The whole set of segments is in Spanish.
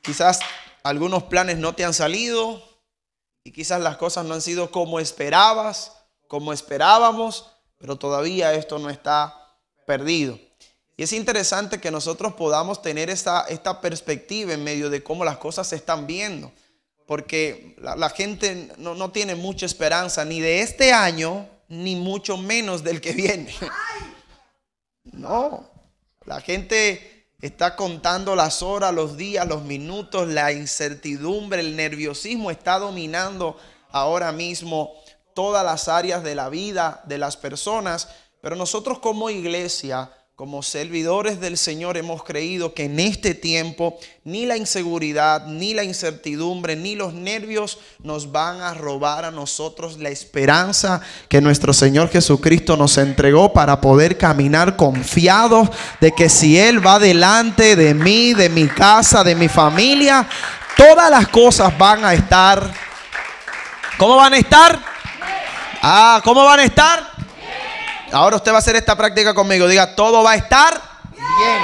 Quizás algunos planes no te han salido y quizás las cosas no han sido como esperabas, como esperábamos, pero todavía esto no está perdido. Y es interesante que nosotros podamos tener esta perspectiva en medio de cómo las cosas se están viendo, porque la gente no tiene mucha esperanza ni de este año, ni mucho menos del que viene. No, la gente está contando las horas, los días, los minutos, la incertidumbre, el nerviosismo está dominando ahora mismo todas las áreas de la vida de las personas. Pero nosotros como iglesia, como servidores del Señor, hemos creído que en este tiempo ni la inseguridad, ni la incertidumbre, ni los nervios nos van a robar a nosotros la esperanza que nuestro Señor Jesucristo nos entregó para poder caminar confiados de que si Él va delante de mí, de mi casa, de mi familia, todas las cosas van a estar. ¿Cómo van a estar? ¿Cómo van a estar? Ahora usted va a hacer esta práctica conmigo. Diga, todo va a estar bien.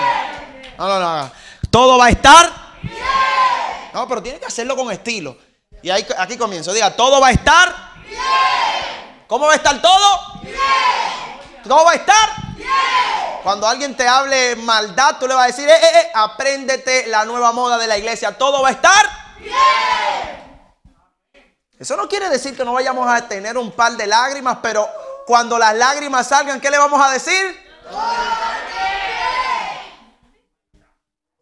No. Todo va a estar bien. No, pero tiene que hacerlo con estilo. Y aquí comienzo. Diga, todo va a estar bien. ¿Cómo va a estar todo? Bien. ¿Todo va a estar bien? Cuando alguien te hable maldad, tú le vas a decir, apréndete la nueva moda de la iglesia. Todo va a estar bien. Eso no quiere decir que no vayamos a tener un par de lágrimas, pero cuando las lágrimas salgan, ¿qué le vamos a decir?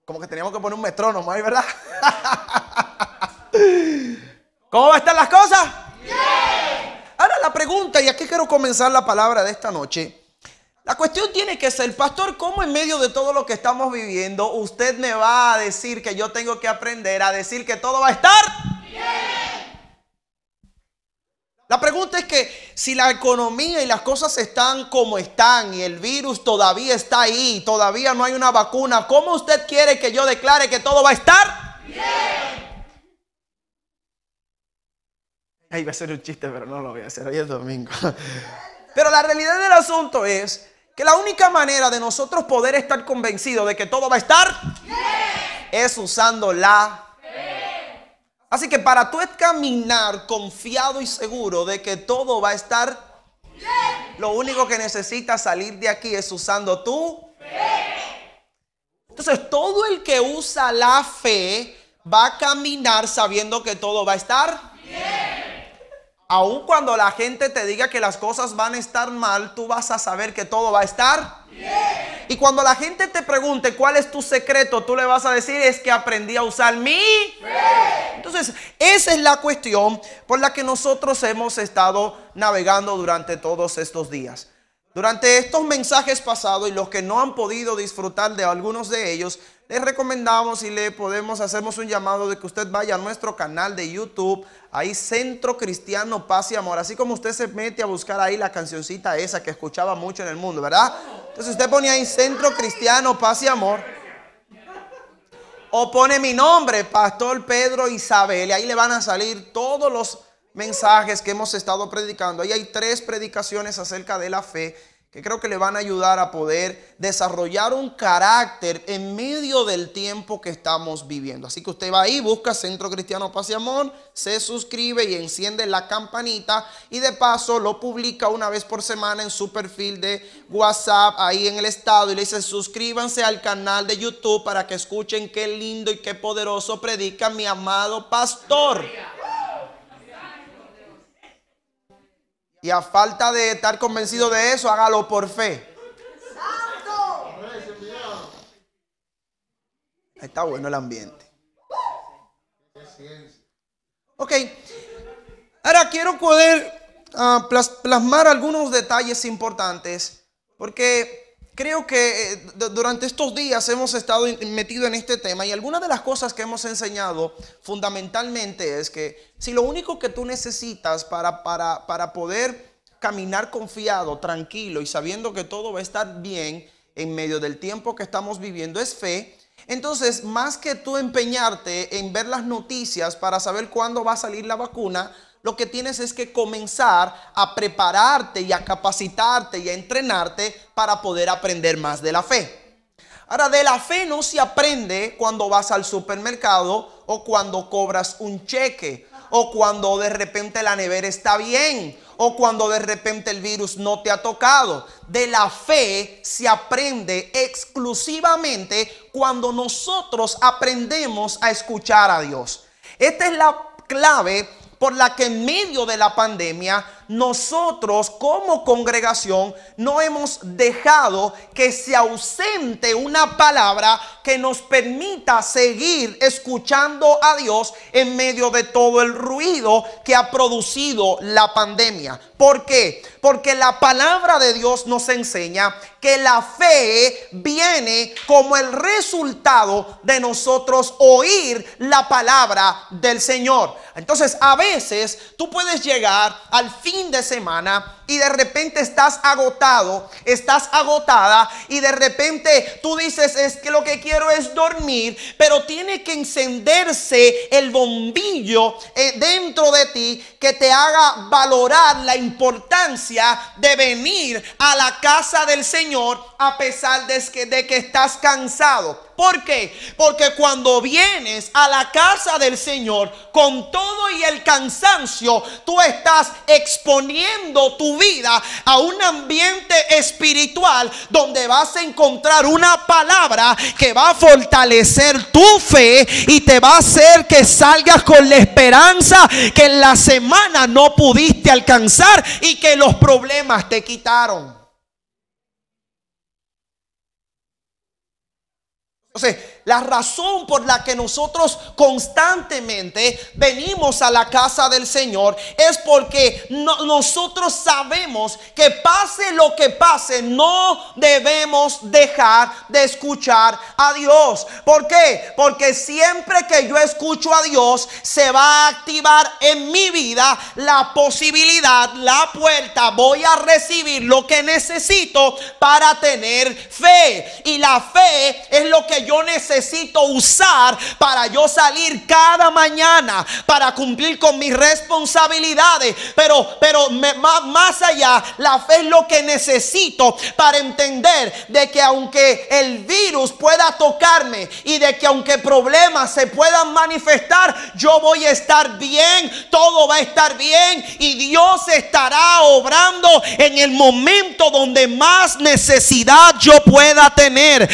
Como que teníamos que poner un metrónomo ahí, ¿verdad? ¿Cómo va a estar las cosas? Ahora la pregunta, y aquí quiero comenzar la palabra de esta noche. La cuestión tiene que ser, pastor, ¿cómo en medio de todo lo que estamos viviendo usted me va a decir que yo tengo que aprender a decir que todo va a estar bien? La pregunta es que si la economía y las cosas están como están y el virus todavía está ahí, todavía no hay una vacuna, ¿cómo usted quiere que yo declare que todo va a estar bien? Ahí va a ser un chiste, pero no lo voy a hacer, hoy es domingo. Pero la realidad del asunto es que la única manera de nosotros poder estar convencidos de que todo va a estar bien es usando la fe. Así que para tú caminar confiado y seguro de que todo va a estar bien, lo único que necesitas salir de aquí es usando tu fe. Entonces todo el que usa la fe va a caminar sabiendo que todo va a estar bien. Aun cuando la gente te diga que las cosas van a estar mal, tú vas a saber que todo va a estar bien. Y cuando la gente te pregunte cuál es tu secreto, tú le vas a decir, es que aprendí a usar mi fe. Entonces, esa es la cuestión por la que nosotros hemos estado navegando durante todos estos días. Durante estos mensajes pasados y los que no han podido disfrutar de algunos de ellos, les recomendamos y hacemos un llamado de que usted vaya a nuestro canal de YouTube, ahí Centro Cristiano Paz y Amor. Así como usted se mete a buscar ahí la cancioncita esa que escuchaba mucho en el mundo, ¿verdad? Entonces usted pone ahí Centro Cristiano Paz y Amor. O pone mi nombre, Pastor Pedro Isabel, y ahí le van a salir todos los mensajes que hemos estado predicando. Ahí hay 3 predicaciones acerca de la fe que creo que le van a ayudar a poder desarrollar un carácter en medio del tiempo que estamos viviendo. Así que usted va ahí, busca Centro Cristiano Paz y Amor, se suscribe y enciende la campanita, y de paso lo publica una vez por semana en su perfil de WhatsApp, ahí en el estado, y le dice suscríbanse al canal de YouTube para que escuchen qué lindo y qué poderoso predica mi amado pastor. Y a falta de estar convencido de eso, hágalo por fe. Está bueno el ambiente. Ok. Ahora quiero poder plasmar algunos detalles importantes, porque creo que durante estos días hemos estado metidos en este tema, y algunas de las cosas que hemos enseñado fundamentalmente es que si lo único que tú necesitas para poder caminar confiado, tranquilo y sabiendo que todo va a estar bien en medio del tiempo que estamos viviendo es fe, entonces más que tú empeñarte en ver las noticias para saber cuándo va a salir la vacuna, lo que tienes es que comenzar a prepararte y a capacitarte y a entrenarte para poder aprender más de la fe. Ahora, de la fe no se aprende cuando vas al supermercado o cuando cobras un cheque o cuando de repente la nevera está bien o cuando de repente el virus no te ha tocado. De la fe se aprende exclusivamente cuando nosotros aprendemos a escuchar a Dios. Esta es la clave por la que en medio de la pandemia nosotros como congregación no hemos dejado que se ausente una palabra que nos permita seguir escuchando a Dios en medio de todo el ruido que ha producido la pandemia. ¿Por qué? Porque la palabra de Dios nos enseña que la fe viene como el resultado de nosotros oír la palabra del Señor. Entonces, a veces tú puedes llegar al fin de semana y de repente estás agotado, estás agotada y de repente tú dices, es que lo que quiero es dormir, pero tiene que encenderse el bombillo dentro de ti que te haga valorar la importancia de venir a la casa del Señor a pesar de que estás cansado. ¿Por qué? Porque cuando vienes a la casa del Señor con todo y el cansancio, tú estás exponiendo tu vida a un ambiente espiritual donde vas a encontrar una palabra que va a fortalecer tu fe y te va a hacer que salgas con la esperanza que en la semana no pudiste alcanzar y que los problemas te quitaron. Entonces, la razón por la que nosotros constantemente venimos a la casa del Señor es porque nosotros sabemos que pase lo que pase, no debemos dejar de escuchar a Dios. ¿Por qué? Porque siempre que yo escucho a Dios, se va a activar en mi vida la posibilidad, la puerta. Voy a recibir lo que necesito para tener fe. Y la fe es lo que yo necesito usar para yo salir cada mañana, para cumplir con mis responsabilidades. Pero más allá, la fe es lo que necesito para entender de que aunque el virus pueda tocarme y de que aunque problemas se puedan manifestar, yo voy a estar bien, todo va a estar bien y Dios estará obrando en el momento donde más necesidad yo pueda tener.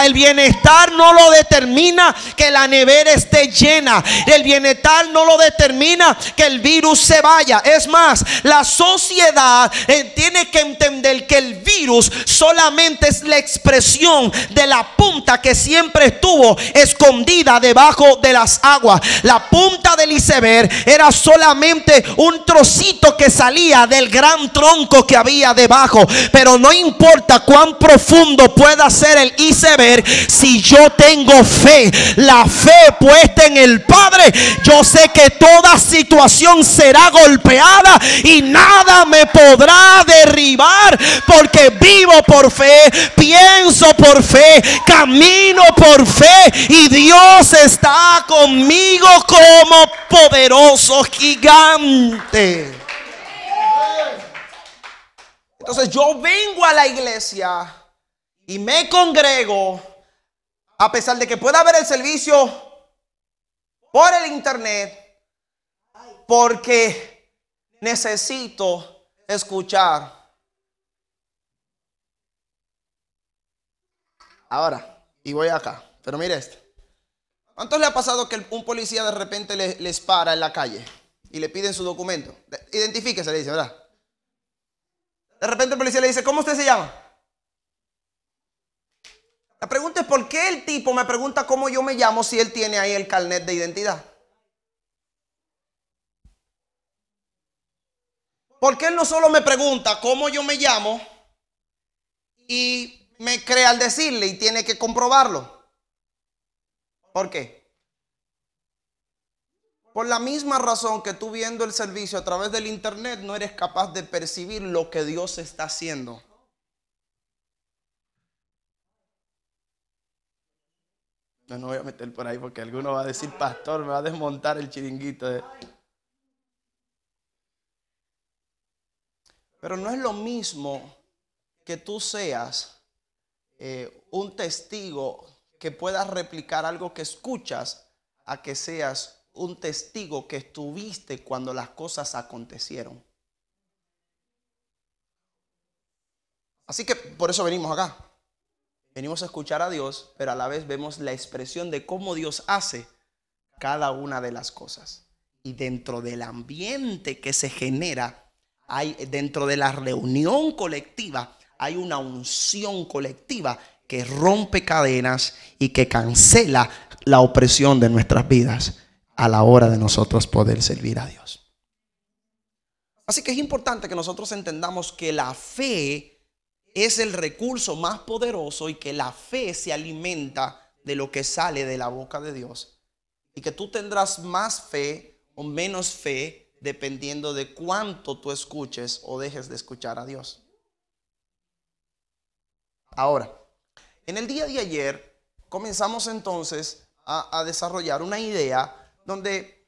El bienestar no lo determina que la nevera esté llena. El bienestar no lo determina que el virus se vaya. Es más, la sociedad tiene que entender que el virus solamente es la expresión de la punta que siempre estuvo escondida debajo de las aguas. La punta del iceberg era solamente un trocito que salía del gran tronco que había debajo. Pero no importa cuán profundo pueda ser el iceberg, si yo tengo fe, la fe puesta en el Padre, yo sé que toda situación será golpeada y nada me podrá derribar, porque vivo por fe, pienso por fe, camino por fe y Dios está conmigo como poderoso gigante. Entonces yo vengo a la iglesia y me congrego a pesar de que pueda haber el servicio por el internet, porque necesito escuchar. Ahora, y voy acá, pero mire esto. ¿Cuántos le ha pasado que un policía de repente les para en la calle y le piden su documento? Identifíquese, le dice, ¿verdad? De repente el policía le dice, ¿cómo usted se llama? La pregunta es ¿por qué el tipo me pregunta cómo yo me llamo si él tiene ahí el carnet de identidad? ¿Por qué él no solo me pregunta cómo yo me llamo y me cree al decirle y tiene que comprobarlo? ¿Por qué? Por la misma razón que tú viendo el servicio a través del internet no eres capaz de percibir lo que Dios está haciendo. No voy a meter por ahí porque alguno va a decir, pastor, me va a desmontar el chiringuito. Pero no es lo mismo que tú seas un testigo que pueda replicar algo que escuchas a que seas un testigo que estuviste cuando las cosas acontecieron. Así que por eso venimos acá. Venimos a escuchar a Dios, pero a la vez vemos la expresión de cómo Dios hace cada una de las cosas. Y dentro del ambiente que se genera, dentro de la reunión colectiva, hay una unción colectiva que rompe cadenas y que cancela la opresión de nuestras vidas a la hora de nosotros poder servir a Dios. Así que es importante que nosotros entendamos que la fe es el recurso más poderoso y que la fe se alimenta de lo que sale de la boca de Dios. Y que tú tendrás más fe o menos fe dependiendo de cuánto tú escuches o dejes de escuchar a Dios. Ahora, en el día de ayer comenzamos entonces a desarrollar una idea donde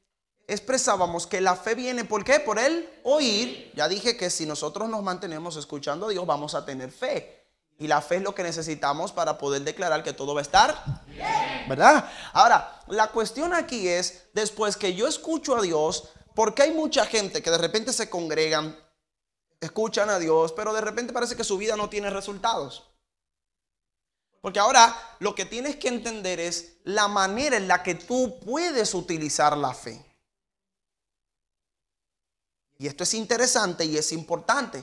expresábamos que la fe viene, ¿por qué? Por el oír. Ya dije que si nosotros nos mantenemos escuchando a Dios, vamos a tener fe. Y la fe es lo que necesitamos para poder declarar que todo va a estar bien, ¿verdad? Ahora, la cuestión aquí es, después que yo escucho a Dios, porque hay mucha gente que de repente se congregan, escuchan a Dios, pero de repente parece que su vida no tiene resultados. Porque ahora lo que tienes que entender es la manera en la que tú puedes utilizar la fe. Y esto es interesante y es importante.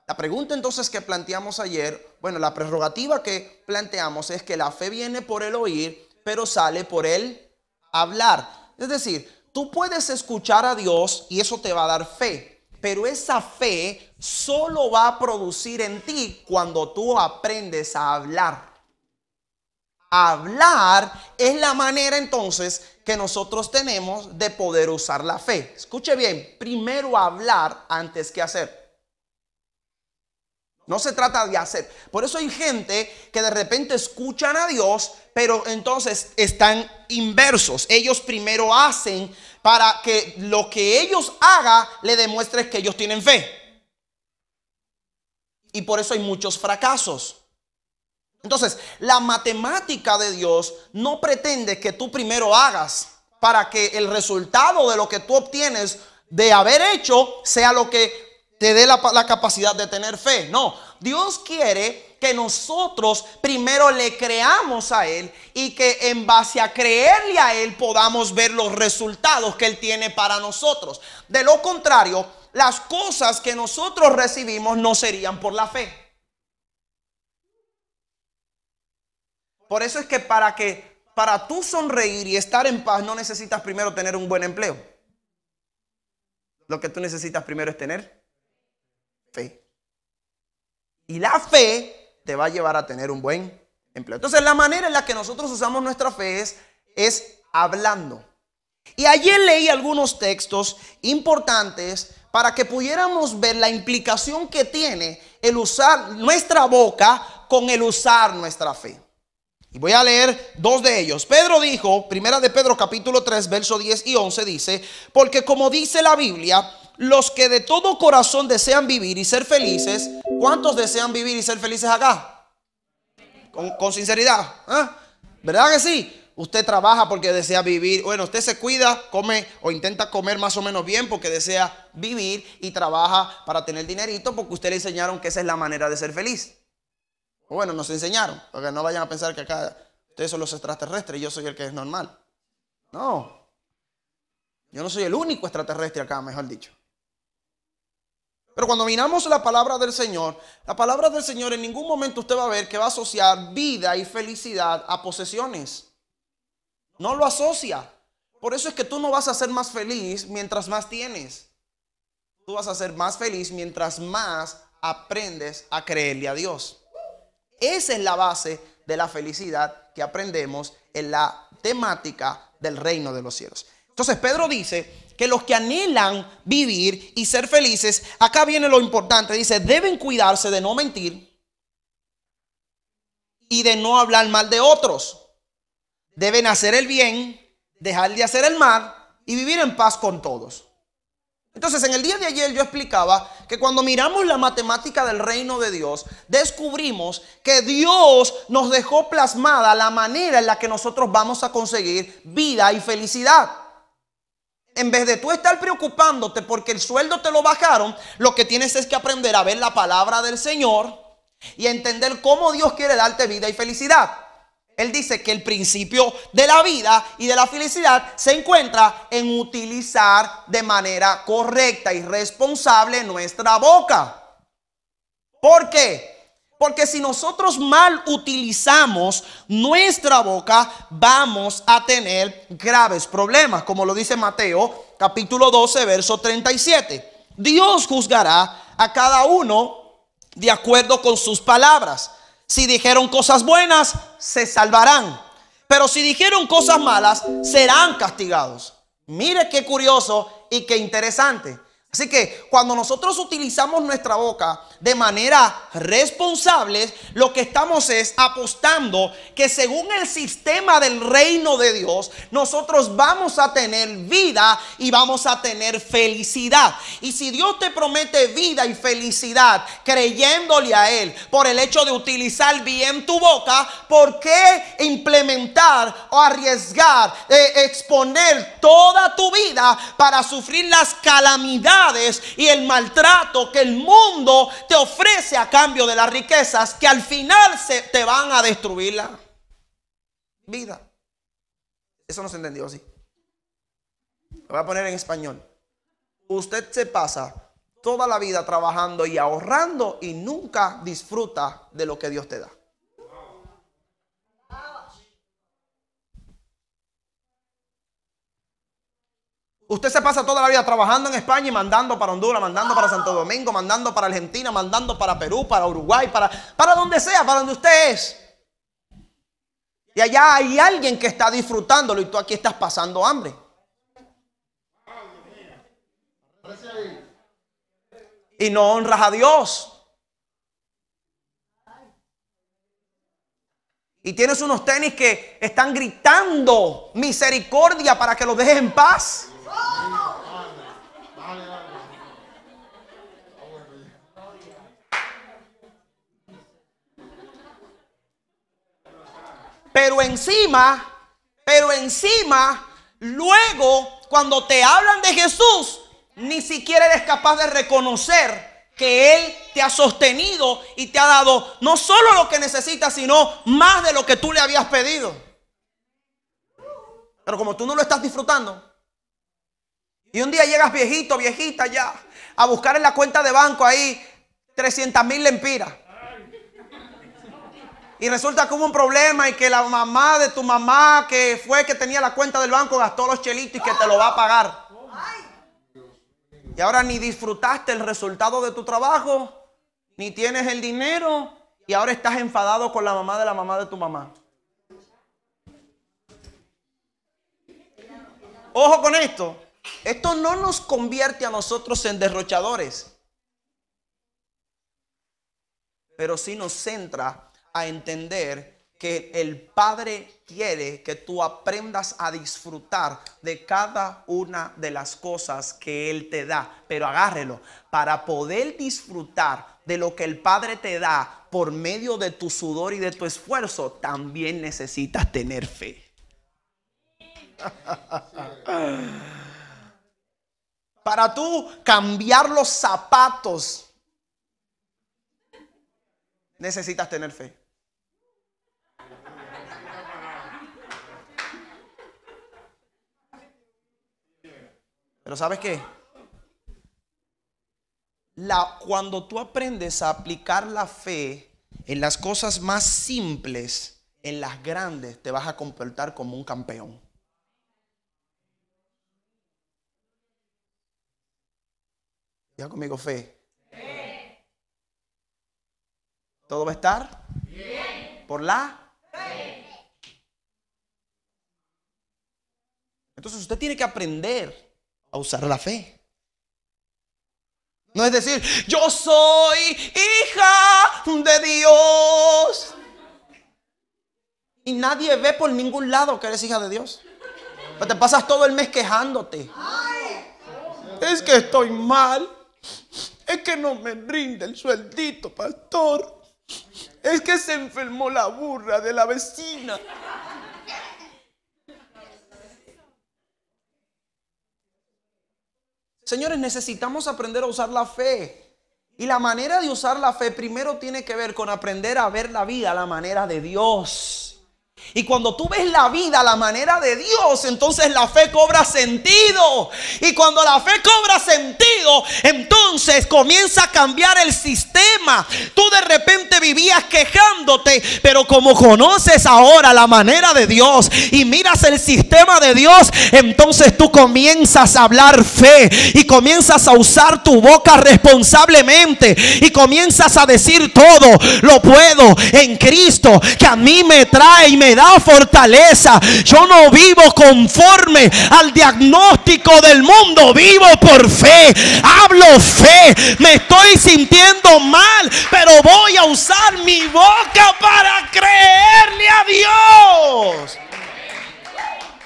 La pregunta entonces que planteamos ayer, bueno, la prerrogativa que planteamos es que la fe viene por el oír, pero sale por el hablar. Es decir, tú puedes escuchar a Dios y eso te va a dar fe, pero esa fe solo va a producir en ti cuando tú aprendes a hablar. Hablar es la manera entonces que nosotros tenemos de poder usar la fe. Escuche bien, primero hablar antes que hacer. No se trata de hacer. Por eso hay gente que de repente escuchan a Dios, pero entonces están inversos. Ellos primero hacen para que lo que ellos hagan le demuestre que ellos tienen fe. Y por eso hay muchos fracasos. Entonces, la matemática de Dios no pretende que tú primero hagas para que el resultado de lo que tú obtienes de haber hecho sea lo que te dé la capacidad de tener fe. No, Dios quiere que nosotros primero le creamos a Él y que en base a creerle a Él podamos ver los resultados que Él tiene para nosotros. De lo contrario, las cosas que nosotros recibimos no serían por la fe. Por eso es que para tú sonreír y estar en paz no necesitas primero tener un buen empleo. Lo que tú necesitas primero es tener fe. Y la fe te va a llevar a tener un buen empleo. Entonces la manera en la que nosotros usamos nuestra fe es hablando. Y ayer leí algunos textos importantes para que pudiéramos ver la implicación que tiene el usar nuestra boca con el usar nuestra fe. Y voy a leer dos de ellos. Pedro dijo, primera de Pedro capítulo 3, verso 10 y 11 dice: porque como dice la Biblia, los que de todo corazón desean vivir y ser felices. ¿Cuántos desean vivir y ser felices acá? Con sinceridad, ¿eh? ¿Verdad que sí? Usted trabaja porque desea vivir. Bueno, usted se cuida, come o intenta comer más o menos bien porque desea vivir y trabaja para tener dinerito porque usted le enseñaron que esa es la manera de ser feliz. Bueno, nos enseñaron, porque no vayan a pensar que acá ustedes son los extraterrestres y yo soy el que es normal. No, yo no soy el único extraterrestre acá, mejor dicho. Pero cuando miramos la palabra del Señor en ningún momento usted va a ver que va a asociar vida y felicidad a posesiones. No lo asocia. Por eso es que tú no vas a ser más feliz mientras más tienes. Tú vas a ser más feliz mientras más aprendes a creerle a Dios. Esa es la base de la felicidad que aprendemos en la temática del reino de los cielos. Entonces Pedro dice que los que anhelan vivir y ser felices, acá viene lo importante, dice, deben cuidarse de no mentir y de no hablar mal de otros. Deben hacer el bien, dejar de hacer el mal y vivir en paz con todos. Entonces, en el día de ayer yo explicaba que cuando miramos la matemática del reino de Dios, descubrimos que Dios nos dejó plasmada la manera en la que nosotros vamos a conseguir vida y felicidad. En vez de tú estar preocupándote porque el sueldo te lo bajaron, lo que tienes es que aprender a ver la palabra del Señor y a entender cómo Dios quiere darte vida y felicidad. Él dice que el principio de la vida y de la felicidad se encuentra en utilizar de manera correcta y responsable nuestra boca. ¿Por qué? Porque si nosotros mal utilizamos nuestra boca, vamos a tener graves problemas. Como lo dice Mateo, capítulo 12, verso 37. Dios juzgará a cada uno de acuerdo con sus palabras. Si dijeron cosas buenas, se salvarán. Pero si dijeron cosas malas, serán castigados. Mire qué curioso y qué interesante. Así que cuando nosotros utilizamos nuestra boca de manera responsable, lo que estamos es apostando que según el sistema del reino de Dios, nosotros vamos a tener vida y vamos a tener felicidad. Y si Dios te promete vida y felicidad creyéndole a Él por el hecho de utilizar bien tu boca, ¿por qué implementar o arriesgar, exponer toda tu vida para sufrir las calamidades y el maltrato que el mundo te ofrece a cambio de las riquezas que al final te van a destruir la vida? Eso no se entendió así. Lo voy a poner en español. Usted se pasa toda la vida trabajando y ahorrando y nunca disfruta de lo que Dios te da. Usted se pasa toda la vida trabajando en España y mandando para Honduras, mandando para Santo Domingo, mandando para Argentina, mandando para Perú, para Uruguay, para donde sea, para donde usted es. Y allá hay alguien que está disfrutándolo y tú aquí estás pasando hambre. Y no honras a Dios. Y tienes unos tenis que están gritando misericordia para que los dejes en paz. Pero encima, luego, cuando te hablan de Jesús, ni siquiera eres capaz de reconocer que Él te ha sostenido y te ha dado no solo lo que necesitas, sino más de lo que tú le habías pedido. Pero como tú no lo estás disfrutando, y un día llegas viejito, viejita ya, a buscar en la cuenta de banco ahí 300,000 lempiras. Y resulta que hubo un problema y que la mamá de tu mamá, que fue que tenía la cuenta del banco, gastó los chelitos y que te lo va a pagar. Y ahora ni disfrutaste el resultado de tu trabajo, ni tienes el dinero, y ahora estás enfadado con la mamá de tu mamá. Ojo con esto. Esto no nos convierte a nosotros en derrochadores, pero sí nos centra a entender que el Padre quiere que tú aprendas a disfrutar de cada una de las cosas que Él te da. Pero agárrelo, para poder disfrutar de lo que el Padre te da por medio de tu sudor y de tu esfuerzo, también necesitas tener fe. Para tú cambiar los zapatos, necesitas tener fe. Pero ¿sabes qué? Cuando tú aprendes a aplicar la fe en las cosas más simples, en las grandes, te vas a comportar como un campeón. Diga conmigo, fe. ¿Todo va a estar bien por la fe? Entonces usted tiene que aprender a usar la fe. No es decir, yo soy hija de Dios, y nadie ve por ningún lado que eres hija de Dios. Pero te pasas todo el mes quejándote. Es que estoy mal. Es que no me rinde el sueldito, pastor. Es que se enfermó la burra de la vecina. Señores, necesitamos aprender a usar la fe. Y la manera de usar la fe primero tiene que ver con aprender a ver la vida a la manera de Dios. Y cuando tú ves la vida a la manera de Dios, entonces la fe cobra sentido. Y cuando la fe cobra sentido, entonces comienza a cambiar el sistema. Tú de repente vivías quejándote, pero como conoces ahora la manera de Dios y miras el sistema de Dios, entonces tú comienzas a hablar fe y comienzas a usar tu boca responsablemente y comienzas a decir: todo lo puedo en Cristo, que a mí me trae y me da fortaleza. Yo no vivo conforme al diagnóstico del mundo, vivo por fe. Hablo fe. Me estoy sintiendo mal, pero voy a usar mi boca para creerle a Dios.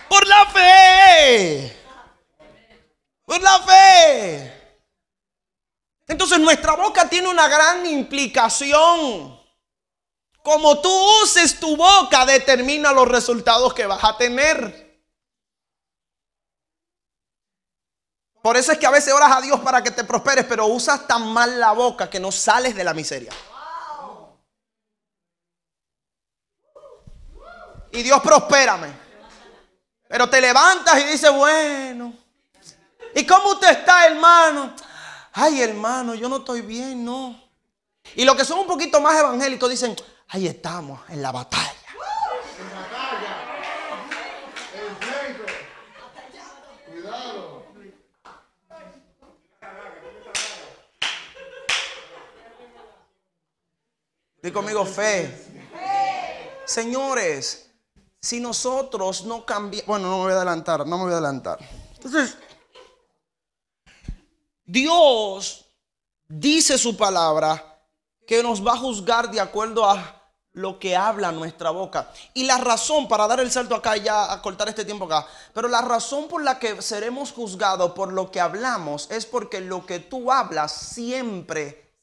Por la fe. Por la fe. Entonces nuestra boca tiene una gran implicación. Como tú uses tu boca determina los resultados que vas a tener. Por eso es que a veces oras a Dios para que te prosperes, pero usas tan mal la boca que no sales de la miseria. Y Dios, prospérame. Pero te levantas y dices: bueno, ¿y cómo usted está, hermano? Ay, hermano, yo no estoy bien, no. Y los que son un poquito más evangélicos dicen: ahí estamos, en la batalla. En batalla. En pleito. Cuidado. Di conmigo: fe. Señores, si nosotros no cambiamos... Bueno, no me voy a adelantar. Entonces, Dios dice su palabra que nos va a juzgar de acuerdo a lo que habla nuestra boca. Y la razón, para dar el salto acá y ya a cortar este tiempo acá, pero la razón por la que seremos juzgados por lo que hablamos es porque lo que tú hablas siempre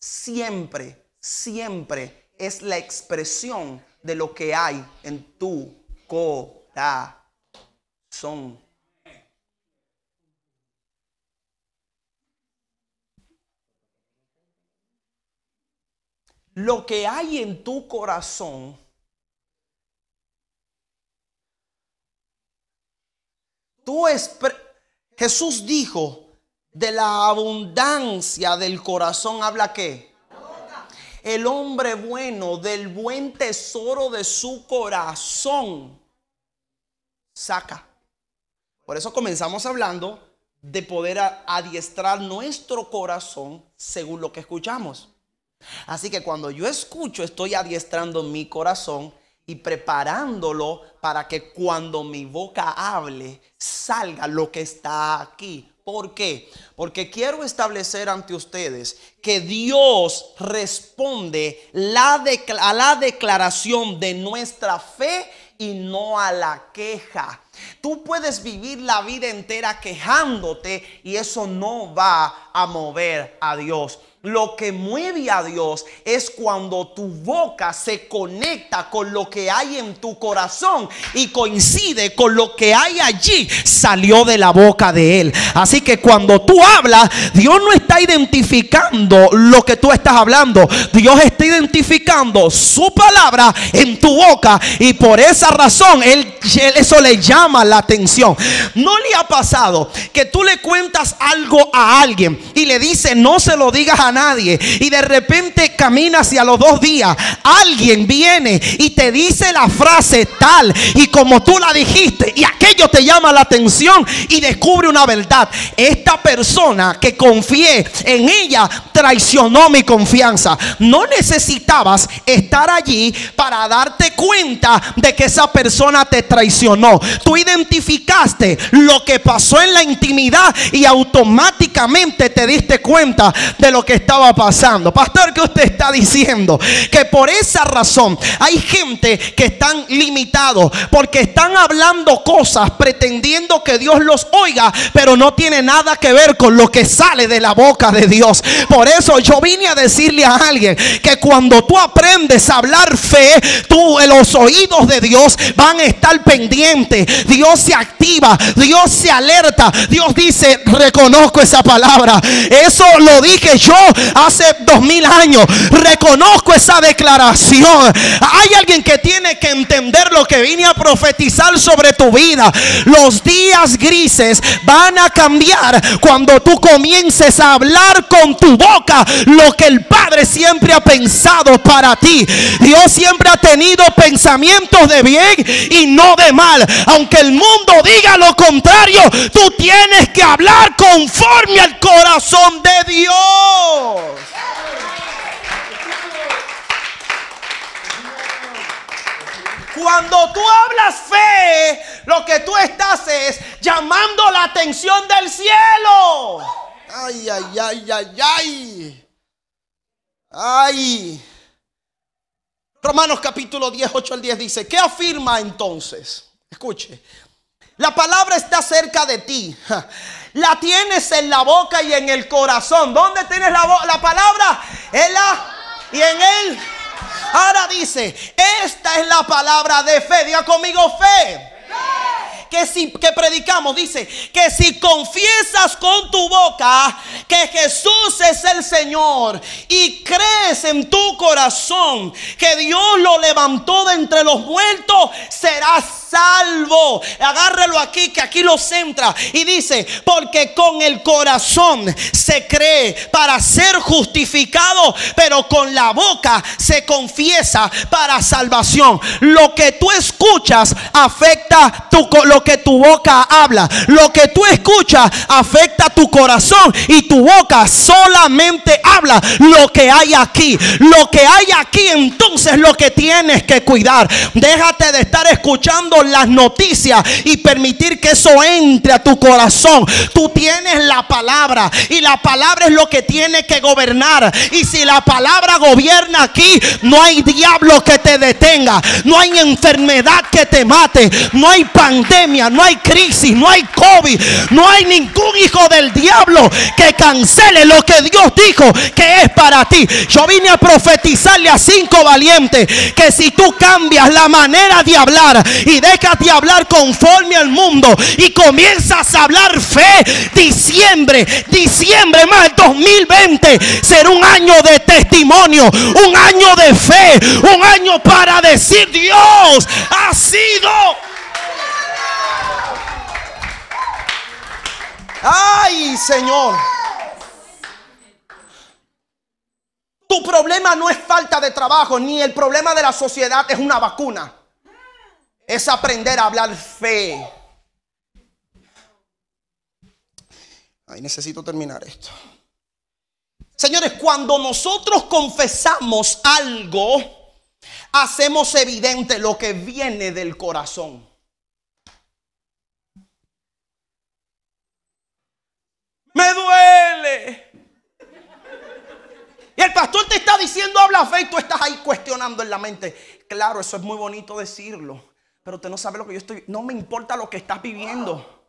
es la expresión de lo que hay en tu corazón. Lo que hay en tu corazón Jesús dijo: de la abundancia del corazón habla ¿qué? El hombre bueno, del buen tesoro de su corazón saca. Por eso comenzamos hablando de poder adiestrar nuestro corazón según lo que escuchamos. Así que cuando yo escucho, estoy adiestrando mi corazón y preparándolo para que cuando mi boca hable salga lo que está aquí. ¿Por qué? Porque quiero establecer ante ustedes que Dios responde a la declaración de nuestra fe y no a la queja. Tú puedes vivir la vida entera quejándote y eso no va a mover a Dios. Lo que mueve a Dios es cuando tu boca se conecta con lo que hay en tu corazón y coincide con lo que hay allí, salió de la boca de Él. Así que cuando tú hablas, Dios no está identificando lo que tú estás hablando. Dios está identificando su palabra en tu boca y por esa razón eso le llama la atención. ¿No le ha pasado que tú le cuentas algo a alguien y le dices: no se lo digas a nadie, y de repente caminas y a los 2 días alguien viene y te dice la frase tal y como tú la dijiste y aquello te llama la atención y descubre una verdad? Esta persona que confié en ella traicionó mi confianza. No necesitabas estar allí para darte cuenta de que esa persona te traicionó. Tú identificaste lo que pasó en la intimidad y automáticamente te diste cuenta de lo que estaba pasando. Pastor, ¿qué usted está diciendo? Que por esa razón hay gente que están limitados porque están hablando cosas pretendiendo que Dios los oiga, pero no tiene nada que ver con lo que sale de la boca de Dios. Por eso yo vine a decirle a alguien que cuando tú aprendes a hablar fe, los oídos de Dios van a estar pendientes. Dios se activa, Dios se alerta. Dios dice: reconozco esa palabra. Eso lo dije yo hace 2000 años. Reconozco esa declaración. Hay alguien que tiene que entender lo que vine a profetizar sobre tu vida. Los días grises van a cambiar cuando tú comiences a hablar con tu boca lo que el Padre siempre ha pensado para ti. Dios siempre ha tenido pensamientos de bien y no de mal. Aunque el mundo diga lo contrario, tú tienes que hablar conforme al corazón de Dios. Cuando tú hablas fe, lo que tú estás es llamando la atención del cielo. Ay, ay, ay, ay, ay. Ay. Romanos capítulo 10, 8 al 10 dice: ¿qué afirma entonces? Escuche. La palabra está cerca de ti. La tienes en la boca y en el corazón. ¿Dónde tienes la palabra? En la y en él. Ahora dice: esta es la palabra de fe. Diga conmigo: fe. Que predicamos, dice que si confiesas con tu boca que Jesús es el Señor y crees en tu corazón que Dios lo levantó de entre los muertos, serás salvo. Agárrelo aquí, que aquí lo centra y dice: porque con el corazón se cree para ser justificado, pero con la boca se confiesa para salvación. Lo que tú escuchas afecta lo que tu boca habla. Lo que tú escuchas afecta tu corazón y tu boca solamente habla lo que hay aquí. Lo que hay aquí, entonces, lo que tienes que cuidar. Déjate de estar escuchando las noticias y permitir que eso entre a tu corazón. Tú tienes la palabra y la palabra es lo que tiene que gobernar. Y si la palabra gobierna aquí, no hay diablo que te detenga, no hay enfermedad que te mate, no hay pandemia, no hay crisis, no hay COVID, no hay ningún hijo del diablo que cancele lo que Dios dijo que es para ti. Yo vine a profetizarle a 5 valientes que si tú cambias la manera de hablar y dejas de hablar conforme al mundo y comienzas a hablar fe, diciembre más el 2020 será un año de testimonio, un año de fe, un año para decir: Dios ha sido. Ay, Señor. Tu problema no es falta de trabajo, ni el problema de la sociedad es una vacuna. Es aprender a hablar fe. Ay, necesito terminar esto. Señores, cuando nosotros confesamos algo, hacemos evidente lo que viene del corazón. Me duele. Y el pastor te está diciendo habla fe y tú estás ahí cuestionando en la mente. Claro, eso es muy bonito decirlo, pero usted no sabe lo que yo estoy. No me importa lo que estás viviendo.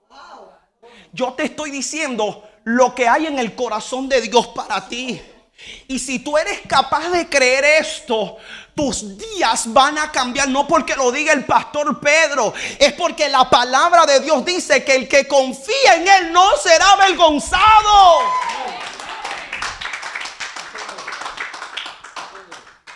Yo te estoy diciendo lo que hay en el corazón de Dios para ti. Y si tú eres capaz de creer esto, tus días van a cambiar. No porque lo diga el pastor Pedro, es porque la palabra de Dios dice que el que confía en él no será avergonzado.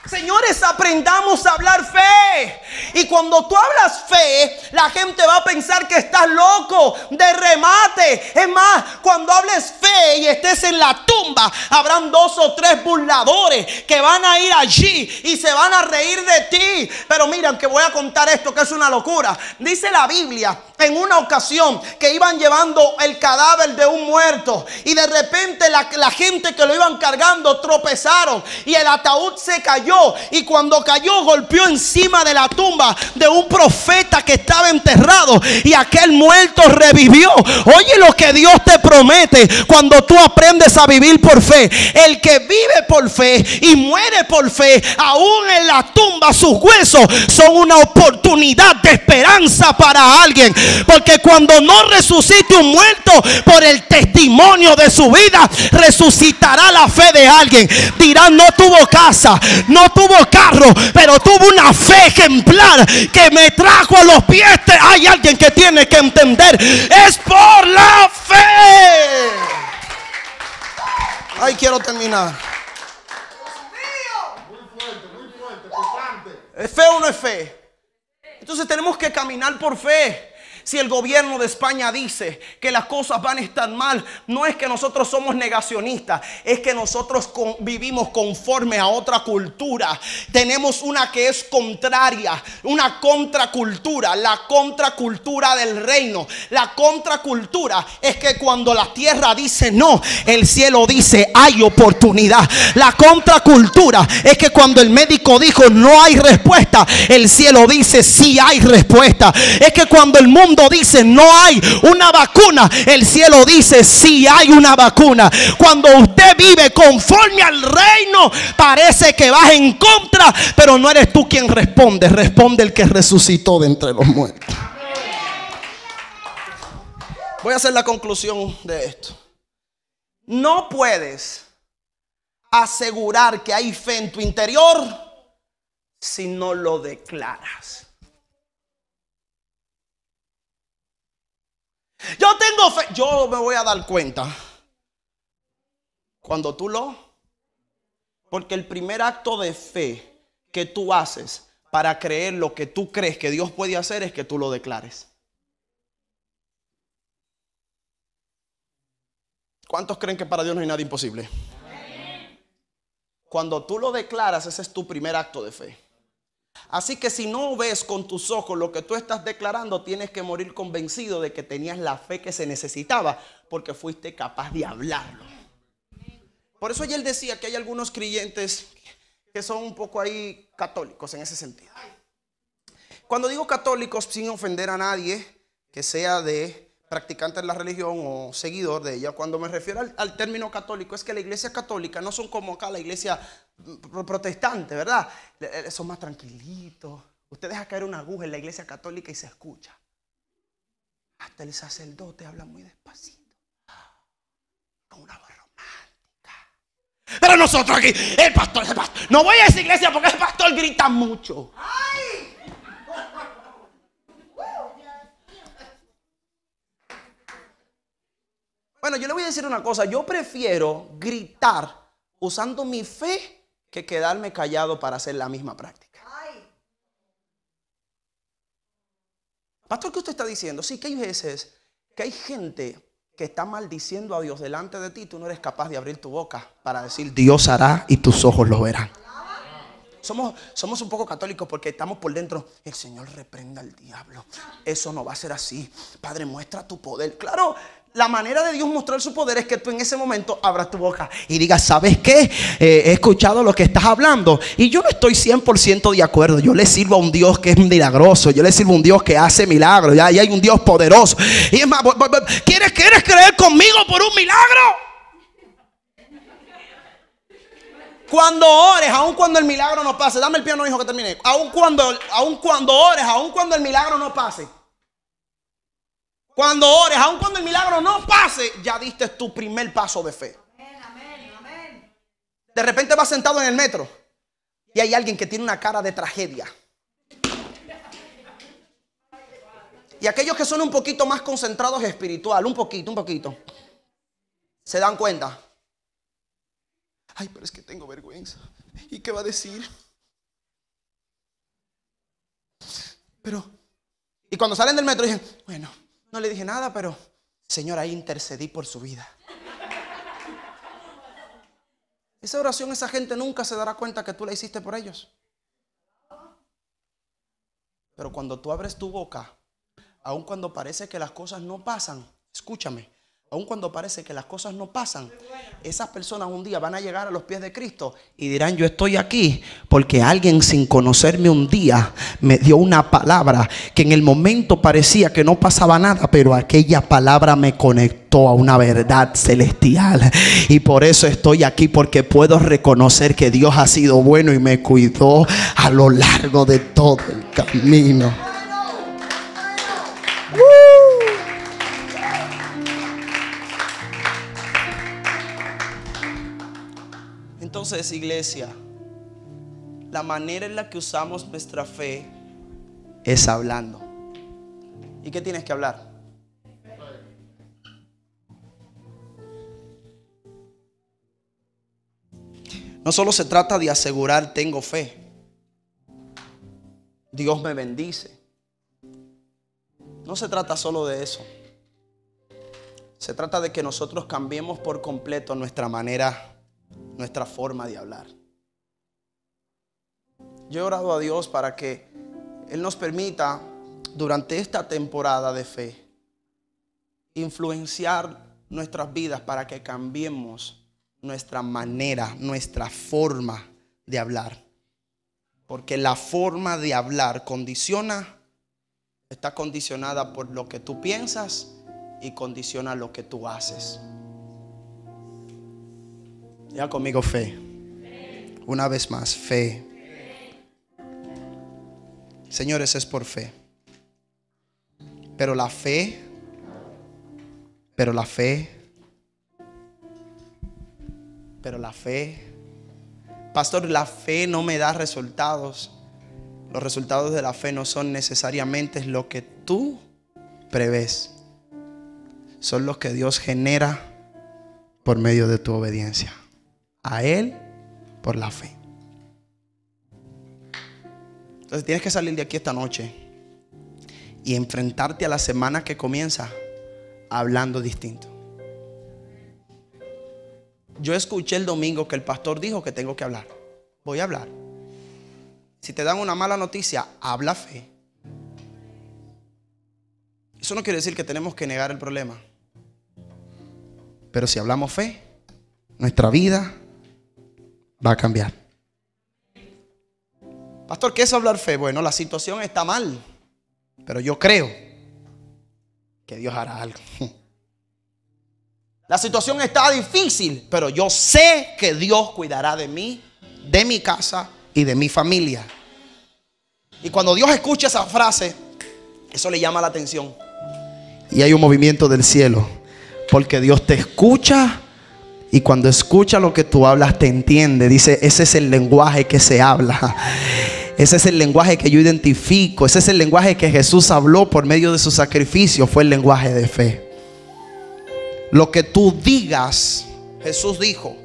Señores, aprendamos a hablar fe. Y cuando tú hablas fe, la gente va a pensar que estás loco, de remate. Es más, cuando hables fe y estés en la tumba, habrán 2 o 3 burladores que van a ir allí y se van a reír de ti. Pero miren que voy a contar esto que es una locura. Dice la Biblia en una ocasión que iban llevando el cadáver de un muerto y de repente la gente que lo iban cargando tropezaron y el ataúd se cayó, y cuando cayó golpeó encima de la tumba de un profeta que estaba enterrado, y aquel muerto revivió. Oye lo que Dios te promete cuando tú aprendes a vivir por fe. El que vive por fe y muere por fe, aún en la tumba sus huesos son una oportunidad de esperanza para alguien. Porque cuando no resucite un muerto, por el testimonio de su vida resucitará la fe de alguien. Dirán: no tuvo casa, no tuvo carro, pero tuvo una fe ejemplar que me trajo a los pies. Hay alguien que tiene que entender: es por la fe. Ay, quiero terminar. ¿Es fe o no es fe? Entonces tenemos que caminar por fe. Si el gobierno de España dice que las cosas van a estar mal, no es que nosotros somos negacionistas, es que nosotros vivimos conforme a otra cultura. Tenemos una que es contraria, una contracultura, la contracultura del reino. La contracultura es que cuando la tierra dice no, el cielo dice hay oportunidad. La contracultura es que cuando el médico dijo no hay respuesta, el cielo dice sí hay respuesta. Es que cuando el mundo dice no hay una vacuna, el cielo dice sí hay una vacuna. Cuando usted vive conforme al reino, parece que vas en contra, pero no eres tú quien responde, responde el que resucitó de entre los muertos. Voy a hacer la conclusión de esto. No puedes asegurar que hay fe en tu interior si no lo declaras. Yo tengo fe. Yo me voy a dar cuenta cuando tú porque el primer acto de fe que tú haces para creer lo que tú crees que Dios puede hacer es que tú lo declares. ¿Cuántos creen que para Dios no hay nada imposible? Cuando tú lo declaras, ese es tu primer acto de fe. Así que si no ves con tus ojos lo que tú estás declarando, tienes que morir convencido de que tenías la fe que se necesitaba, porque fuiste capaz de hablarlo. Por eso ayer decía que hay algunos creyentes que son un poco ahí católicos en ese sentido. Cuando digo católicos, sin ofender a nadie que sea de practicante de la religión o seguidor de ella, cuando me refiero al término católico, es que la iglesia católica no son como acá la iglesia protestante, ¿verdad? Son más tranquilitos. Usted deja caer una aguja en la iglesia católica y se escucha. Hasta el sacerdote habla muy despacito, con una voz romántica. Pero nosotros aquí, el pastor, no voy a esa iglesia porque el pastor grita mucho. Bueno, yo le voy a decir una cosa. Yo prefiero gritar usando mi fe que quedarme callado para hacer la misma práctica. Pastor, ¿qué usted está diciendo? Sí, ¿qué hay veces que hay gente que está maldiciendo a Dios delante de ti? Tú no eres capaz de abrir tu boca para decir Dios hará y tus ojos lo verán. Somos un poco católicos porque estamos por dentro. El Señor reprenda al diablo. Eso no va a ser así. Padre, muestra tu poder. Claro, la manera de Dios mostrar su poder es que tú en ese momento abras tu boca y digas, ¿sabes qué? He escuchado lo que estás hablando y yo no estoy 100% de acuerdo. Yo le sirvo a un Dios que es milagroso. Yo le sirvo a un Dios que hace milagros. Ya hay un Dios poderoso. Y es más, ¿quieres creer conmigo por un milagro? Cuando ores, aun cuando el milagro no pase. Dame el piano, hijo, que termine. Aun cuando ores, aun cuando el milagro no pase. Cuando ores, aun cuando el milagro no pase, ya diste tu primer paso de fe. De repente vas sentado en el metro y hay alguien que tiene una cara de tragedia. Y aquellos que son un poquito más concentrados espiritual, un poquito, se dan cuenta. Ay, pero es que tengo vergüenza. ¿Y qué va a decir? Pero, y cuando salen del metro dicen, bueno, no le dije nada, pero Señor, ahí intercedí por su vida. Esa oración, esa gente nunca se dará cuenta que tú la hiciste por ellos. Pero cuando tú abres tu boca, aun cuando parece que las cosas no pasan, escúchame, aun cuando parece que las cosas no pasan, esas personas un día van a llegar a los pies de Cristo y dirán, yo estoy aquí porque alguien sin conocerme un día me dio una palabra que en el momento parecía que no pasaba nada, pero aquella palabra me conectó a una verdad celestial. Y por eso estoy aquí, porque puedo reconocer que Dios ha sido bueno y me cuidó a lo largo de todo el camino. Entonces, iglesia, la manera en la que usamos nuestra fe es hablando. ¿Y qué tienes que hablar? No solo se trata de asegurar tengo fe, Dios me bendice. No se trata solo de eso. Se trata de que nosotros cambiemos por completo nuestra forma de hablar. Yo he orado a Dios para que Él nos permita durante esta temporada de fe influenciar nuestras vidas para que cambiemos nuestra manera, nuestra forma de hablar. Porque la forma de hablar está condicionada por lo que tú piensas y condiciona lo que tú haces. Ya conmigo, fe. Una vez más, fe. Señores, es por fe. Pero la fe, pastor, la fe no me da resultados. Los resultados de la fe no son necesariamente lo que tú prevés. Son los que Dios genera por medio de tu obediencia a Él por la fe. Entonces tienes que salir de aquí esta noche y enfrentarte a la semana que comienza hablando distinto. Yo escuché el domingo que el pastor dijo que tengo que hablar. Voy a hablar. Si te dan una mala noticia, habla fe. Eso no quiere decir que tenemos que negar el problema. Pero si hablamos fe, nuestra vida va a cambiar. Pastor, ¿qué es hablar fe? Bueno, la situación está mal, pero yo creo que Dios hará algo. La situación está difícil, pero yo sé que Dios cuidará de mí, de mi casa y de mi familia. Y cuando Dios escucha esa frase, eso le llama la atención. Y hay un movimiento del cielo, porque Dios te escucha. Y cuando escucha lo que tú hablas, te entiende. Dice, ese es el lenguaje que se habla. Ese es el lenguaje que yo identifico. Ese es el lenguaje que Jesús habló por medio de su sacrificio. Fue el lenguaje de fe. Lo que tú digas, Jesús dijo,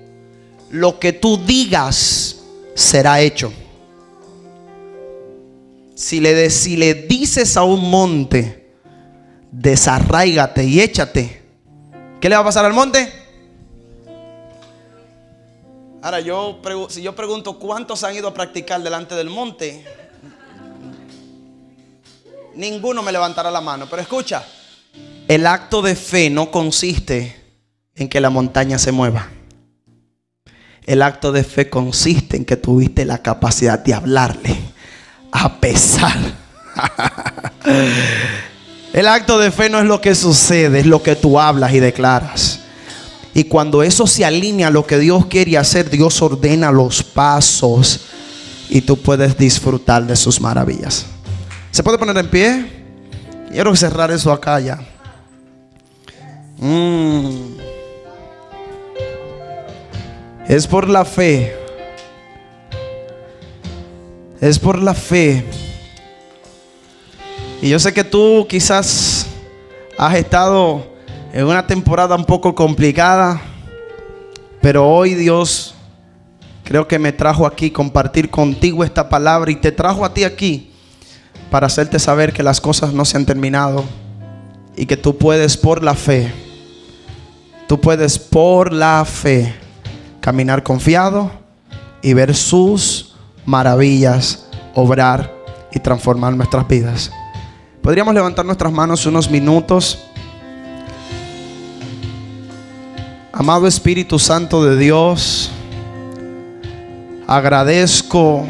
lo que tú digas será hecho. Si le dices a un monte, desarráigate y échate, ¿qué le va a pasar al monte? Ahora si yo pregunto cuántos han ido a practicar delante del monte, ninguno me levantará la mano. Pero escucha, el acto de fe no consiste en que la montaña se mueva. El acto de fe consiste en que tuviste la capacidad de hablarle a pesar. El acto de fe no es lo que sucede, es lo que tú hablas y declaras. Y cuando eso se alinea a lo que Dios quiere hacer, Dios ordena los pasos y tú puedes disfrutar de sus maravillas. ¿Se puede poner en pie? Quiero cerrar eso acá ya. Es por la fe. Es por la fe. Y yo sé que tú quizás has estado en una temporada un poco complicada, pero hoy Dios creo que me trajo aquí compartir contigo esta palabra, y te trajo a ti aquí para hacerte saber que las cosas no se han terminado y que tú puedes por la fe, caminar confiado y ver sus maravillas obrar y transformar nuestras vidas. Podríamos levantar nuestras manos unos minutos. Amado Espíritu Santo de Dios, agradezco